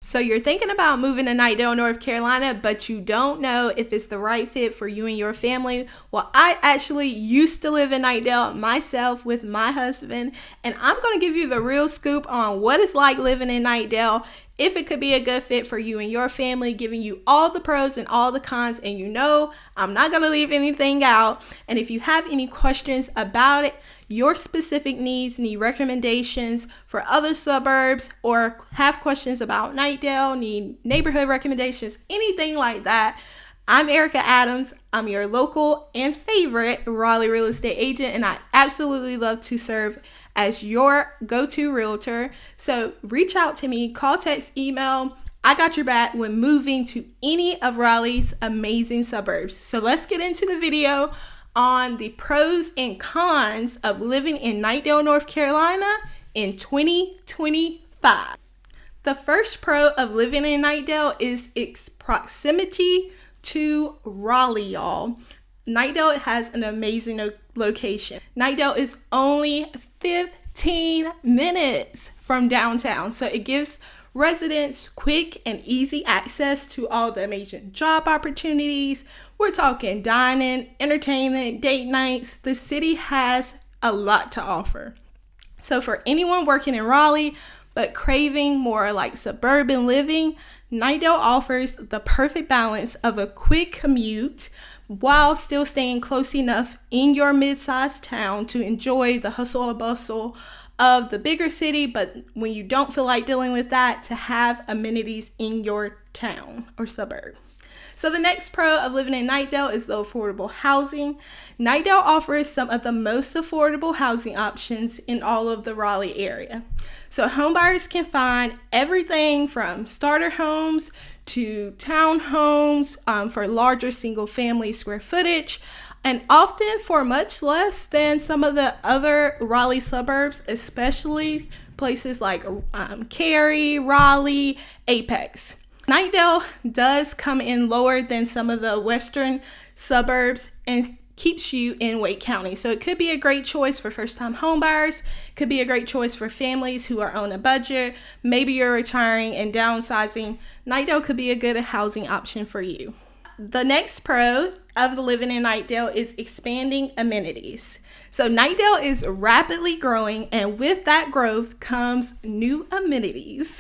So you're thinking about moving to Knightdale, North Carolina, but you don't know if it's the right fit for you and your family. Well, I actually used to live in Knightdale myself with my husband, and I'm going to give you the real scoop on what it's like living in Knightdale, if it could be a good fit for you and your family, giving you all the pros and all the cons. And you know, I'm not going to leave anything out. And if you have any questions about it, your specific needs, need recommendations for other suburbs, or have questions about Knightdale, need neighborhood recommendations, anything like that, I'm Erica Adams. I'm your local and favorite Raleigh real estate agent, and I absolutely love to serve as your go-to realtor. So reach out to me, call, text, email. I got your back when moving to any of Raleigh's amazing suburbs. So let's get into the video on the pros and cons of living in Knightdale, North Carolina in 2025. The first pro of living in Knightdale is its proximity to Raleigh, y'all. Knightdale has an amazing location. Knightdale is only 15 minutes from downtown, so it gives residents quick and easy access to all the amazing job opportunities. We're talking dining, entertainment, date nights. The city has a lot to offer. So for anyone working in Raleigh but craving more like suburban living, Knightdale offers the perfect balance of a quick commute while still staying close enough in your mid-sized town to enjoy the hustle and bustle of the bigger city, but when you don't feel like dealing with that, to have amenities in your town or suburb. So the next pro of living in Knightdale is the affordable housing. Knightdale offers some of the most affordable housing options in all of the Raleigh area. So homebuyers can find everything from starter homes to townhomes for larger single family square footage, and often for much less than some of the other Raleigh suburbs, especially places like Cary, Raleigh, Apex. Knightdale does come in lower than some of the western suburbs and keeps you in Wake County. So it could be a great choice for first-time homebuyers, could be a great choice for families who are on a budget. Maybe you're retiring and downsizing. Knightdale could be a good housing option for you. The next pro of living in Knightdale is expanding amenities. So Knightdale is rapidly growing, and with that growth comes new amenities.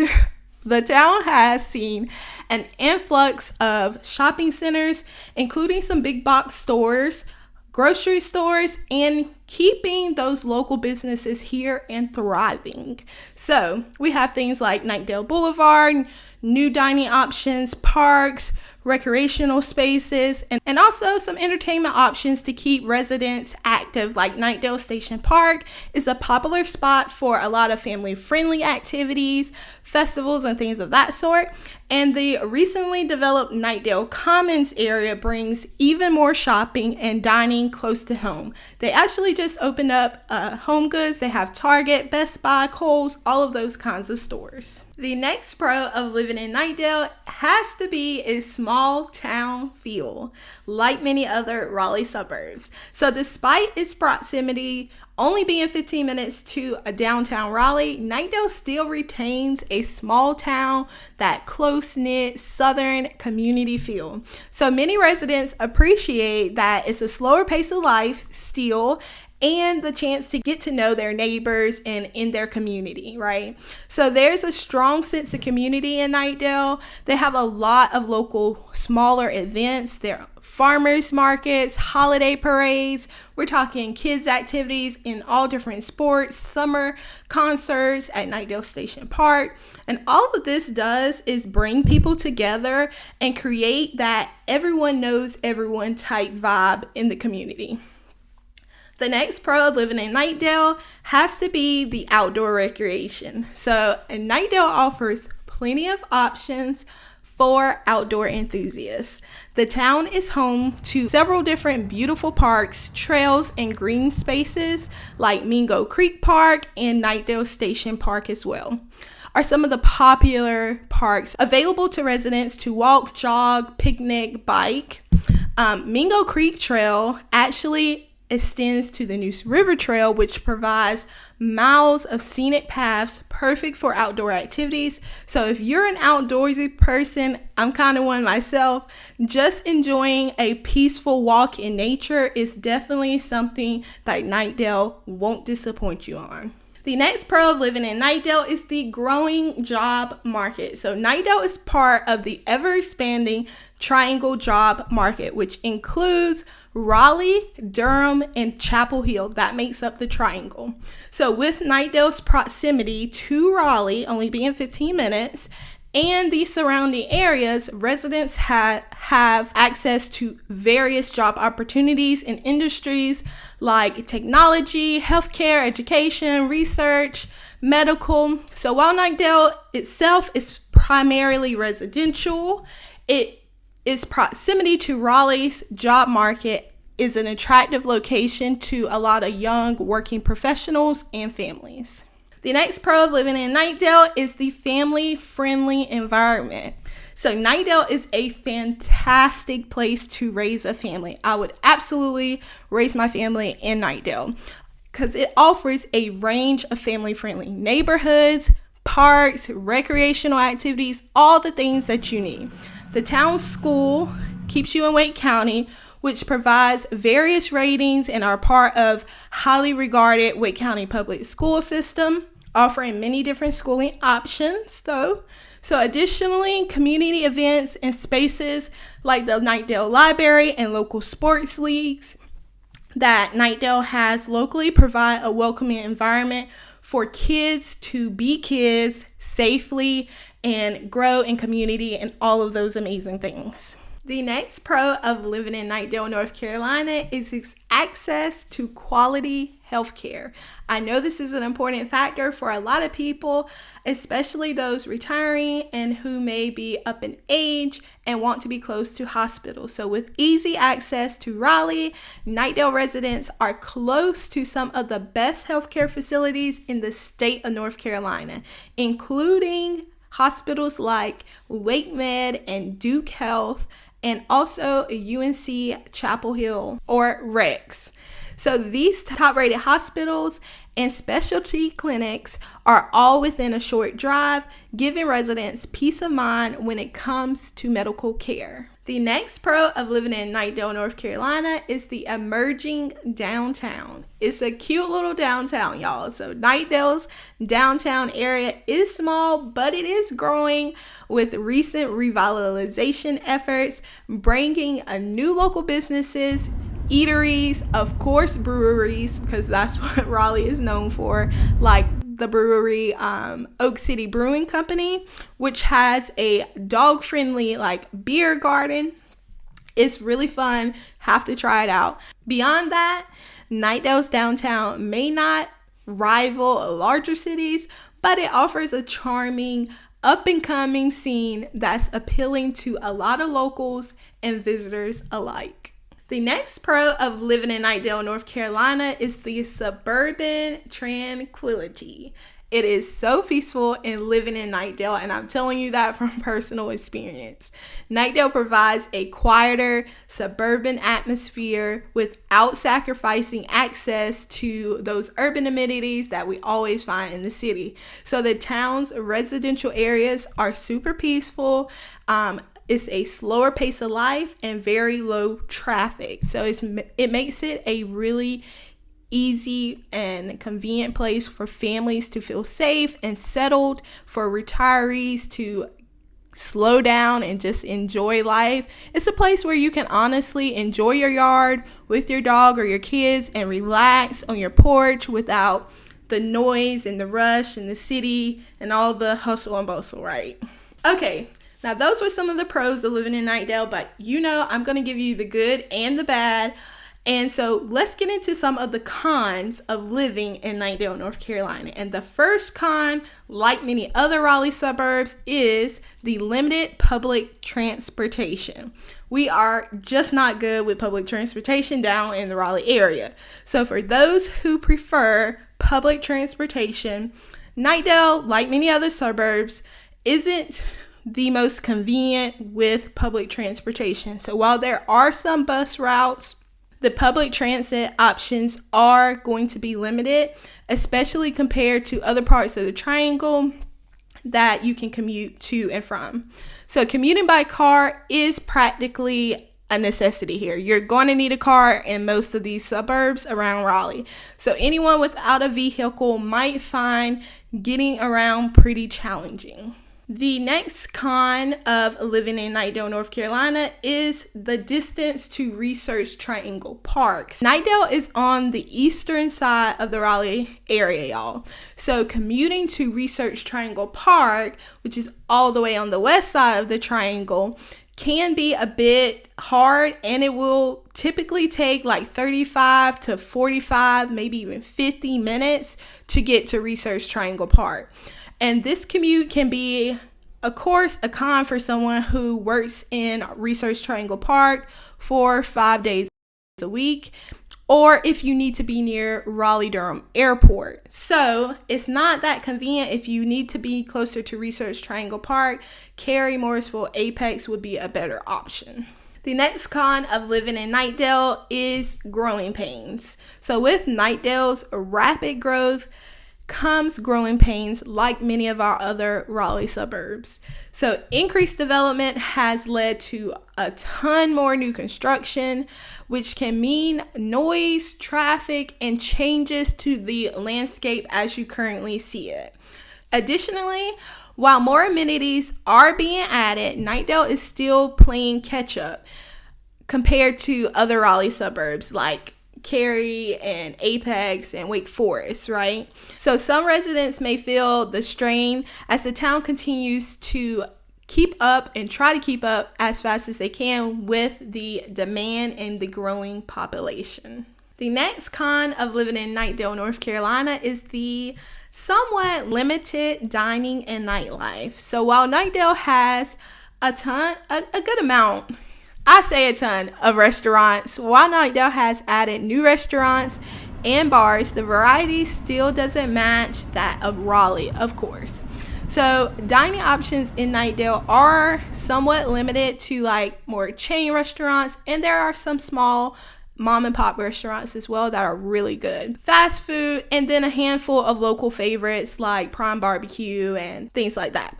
The town has seen an influx of shopping centers, including some big box stores, grocery stores, and keeping those local businesses here and thriving. So we have things like Knightdale Boulevard, new dining options, parks, recreational spaces, and also some entertainment options to keep residents active, like Knightdale Station Park is a popular spot for a lot of family-friendly activities, festivals, and things of that sort. And the recently developed Knightdale Commons area brings even more shopping and dining close to home. They actually just opened up Home Goods. They have Target, Best Buy, Kohl's, all of those kinds of stores. The next pro of living in Knightdale has to be a small town feel, like many other Raleigh suburbs. So despite its proximity only being 15 minutes to a downtown Raleigh, Knightdale still retains a small town, that close-knit southern community feel. So many residents appreciate that it's a slower pace of life still, and the chance to get to know their neighbors and in their community, right? So there's a strong sense of community in Knightdale. They have a lot of local smaller events. There are farmers markets, holiday parades. We're talking kids activities in all different sports, summer concerts at Knightdale Station Park. And all of this does is bring people together and create that everyone knows everyone type vibe in the community. The next pro of living in Knightdale has to be the outdoor recreation. So Knightdale offers plenty of options for outdoor enthusiasts. The town is home to several different beautiful parks, trails, and green spaces like Mingo Creek Park and Knightdale Station Park as well. Are some of the popular parks available to residents to walk, jog, picnic, bike. Mingo Creek Trail actually extends to the Neuse River Trail, which provides miles of scenic paths perfect for outdoor activities. So if you're an outdoorsy person, I'm kind of one myself, just enjoying a peaceful walk in nature is definitely something that Knightdale won't disappoint you on. The next pro of living in Knightdale is the growing job market. So Knightdale is part of the ever-expanding Triangle job market, which includes Raleigh, Durham, and Chapel Hill. That makes up the Triangle. So with Knightdale's proximity to Raleigh, only being 15 minutes, and the surrounding areas, residents have access to various job opportunities in industries like technology, healthcare, education, research, medical. So while Knightdale itself is primarily residential, its proximity to Raleigh's job market is an attractive location to a lot of young working professionals and families. The next pro of living in Knightdale is the family-friendly environment. So Knightdale is a fantastic place to raise a family. I would absolutely raise my family in Knightdale because it offers a range of family-friendly neighborhoods, parks, recreational activities, all the things that you need. The town school keeps you in Wake County, which provides various ratings and are part of highly regarded Wake County public school system, offering many different schooling options though. So additionally, community events and spaces like the Knightdale Library and local sports leagues that Knightdale has locally provide a welcoming environment for kids to be kids safely and grow in community and all of those amazing things. The next pro of living in Knightdale, North Carolina is its access to quality healthcare. I know this is an important factor for a lot of people, especially those retiring and who may be up in age and want to be close to hospitals. So with easy access to Raleigh, Knightdale residents are close to some of the best healthcare facilities in the state of North Carolina, including hospitals like Wake Med and Duke Health, and also UNC Chapel Hill or Rex. So these top-rated hospitals and specialty clinics are all within a short drive, giving residents peace of mind when it comes to medical care. The next pro of living in Knightdale, North Carolina is the emerging downtown. It's a cute little downtown, y'all. So Knightdale's downtown area is small, but it is growing with recent revitalization efforts, bringing a new local businesses, eateries, of course breweries, because that's what Raleigh is known for, like the brewery Oak City Brewing Company, which has a dog-friendly beer garden. It's really fun. Have to try it out. Beyond that, Knightdale's downtown may not rival larger cities, but it offers a charming up-and-coming scene that's appealing to a lot of locals and visitors alike. The next pro of living in Knightdale, North Carolina is the Suburban Tranquility. It is so peaceful in living in Knightdale, and I'm telling you that from personal experience. Knightdale provides a quieter suburban atmosphere without sacrificing access to those urban amenities that we always find in the city. So the town's residential areas are super peaceful. It's a slower pace of life and very low traffic. So it makes it a really easy and convenient place for families to feel safe and settled, for retirees to slow down and just enjoy life. It's a place where you can honestly enjoy your yard with your dog or your kids and relax on your porch without the noise and the rush in the city and all the hustle and bustle, right? Okay. Now, those were some of the pros of living in Knightdale, but I'm going to give you the good and the bad. And so let's get into some of the cons of living in Knightdale, North Carolina. And the first con, like many other Raleigh suburbs, is the limited public transportation. We are just not good with public transportation down in the Raleigh area. So for those who prefer public transportation, Knightdale, like many other suburbs, isn't the most convenient with public transportation. So while there are some bus routes The public transit options are going to be limited, especially compared to other parts of the triangle that you can commute to and from. So commuting by car is practically a necessity here. You're going to need a car in most of these suburbs around Raleigh. So anyone without a vehicle might find getting around pretty challenging. The next con of living in Knightdale, North Carolina is the distance to Research Triangle Park. Knightdale is on the eastern side of the Raleigh area, y'all. So commuting to Research Triangle Park, which is all the way on the west side of the triangle, can be a bit hard, and it will typically take like 35 to 45, maybe even 50 minutes to get to Research Triangle Park. And this commute can be, of course, a con for someone who works in Research Triangle Park for 5 days a week, or if you need to be near Raleigh-Durham Airport. So it's not that convenient. If you need to be closer to Research Triangle Park, Cary, Morrisville, Apex would be a better option. The next con of living in Knightdale is growing pains. So with Knightdale's rapid growth comes growing pains, like many of our other Raleigh suburbs. So increased development has led to a ton more new construction, which can mean noise, traffic, and changes to the landscape as you currently see it. Additionally, while more amenities are being added, Knightdale is still playing catch up compared to other Raleigh suburbs like Cary and Apex and Wake Forest, right? So some residents may feel the strain as the town continues to keep up and try to keep up as fast as they can with the demand and the growing population. The next con of living in Knightdale, North Carolina is the somewhat limited dining and nightlife. So while Knightdale has a good amount, I say a ton of restaurants, while Knightdale has added new restaurants and bars, the variety still doesn't match that of Raleigh, of course. So dining options in Knightdale are somewhat limited to like more chain restaurants, and there are some small mom and pop restaurants as well that are really good. Fast food, and then a handful of local favorites like Prime Barbecue and things like that.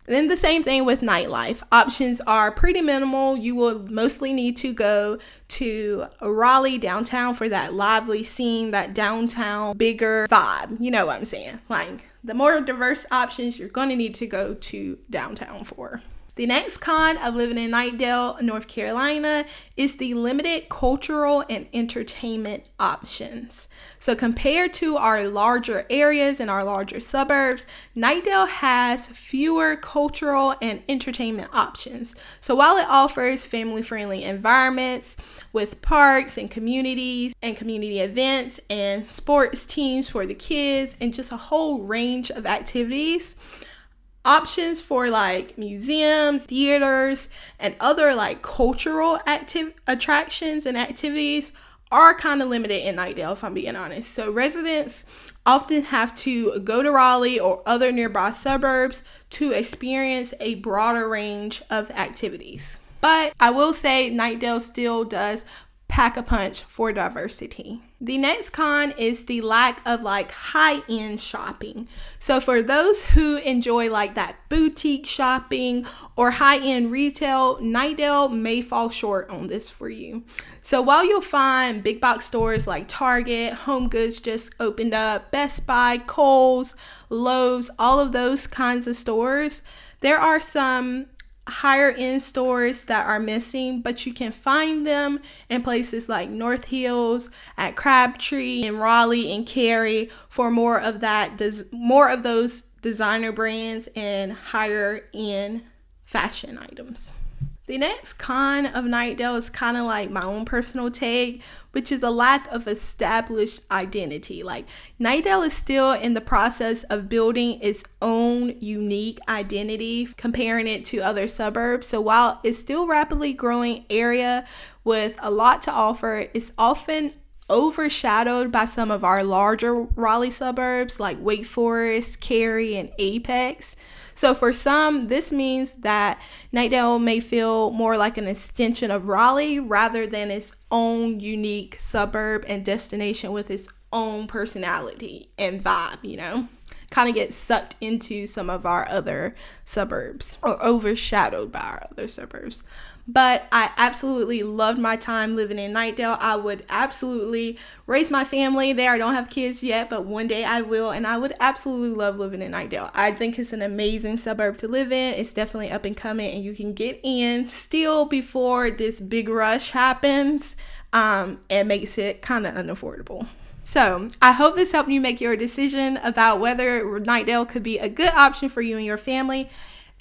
Then the same thing with nightlife. Options are pretty minimal. You will mostly need to go to Raleigh downtown for that lively scene, that downtown bigger vibe. You know what I'm saying? Like the more diverse options you're going to need to go to downtown for. The next con of living in Knightdale, North Carolina is the limited cultural and entertainment options. So compared to our larger areas and our larger suburbs, Knightdale has fewer cultural and entertainment options. So while it offers family-friendly environments with parks and communities and community events and sports teams for the kids and just a whole range of activities, options for like museums, theaters, and other like cultural attractions and activities are kind of limited in Knightdale, if I'm being honest. So residents often have to go to Raleigh or other nearby suburbs to experience a broader range of activities. But I will say Knightdale still does pack a punch for diversity. The next con is the lack of like high-end shopping. So for those who enjoy like that boutique shopping or high-end retail, Knightdale may fall short on this for you. So while you'll find big box stores like Target, Home Goods just opened up, Best Buy, Kohl's, Lowe's, all of those kinds of stores, there are some higher end stores that are missing, but you can find them in places like North Hills, at Crabtree, in Raleigh, and Cary for more of those designer brands and higher end fashion items. The next con of Knightdale is kind of like my own personal take, which is a lack of established identity. Like Knightdale is still in the process of building its own unique identity, comparing it to other suburbs. So while it's still rapidly growing area with a lot to offer, it's often overshadowed by some of our larger Raleigh suburbs like Wake Forest, Cary, and Apex. So for some, this means that Knightdale may feel more like an extension of Raleigh rather than its own unique suburb and destination with its own personality and vibe, you know? Kind of get sucked into some of our other suburbs or overshadowed by our other suburbs. But I absolutely loved my time living in Knightdale. I would absolutely raise my family there. I don't have kids yet, but one day I will, and I would absolutely love living in Knightdale. I think it's an amazing suburb to live in. It's definitely up and coming, and you can get in still before this big rush happens, and makes it kind of unaffordable. So I hope this helped you make your decision about whether Knightdale could be a good option for you and your family.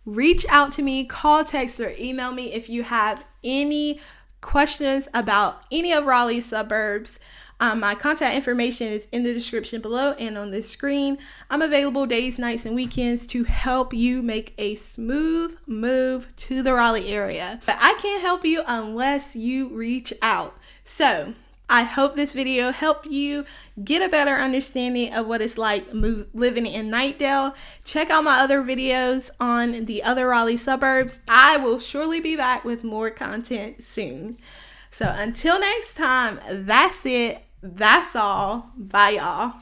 Reach out to me, call, text, or email me if you have any questions about any of Raleigh's suburbs. My contact information is in the description below and on the screen. I'm available days, nights, and weekends to help you make a smooth move to the Raleigh area. But I can't help you unless you reach out. So I hope this video helped you get a better understanding of what it's like living in Knightdale. Check out my other videos on the other Raleigh suburbs. I will surely be back with more content soon. So until next time, that's it. That's all. Bye, y'all.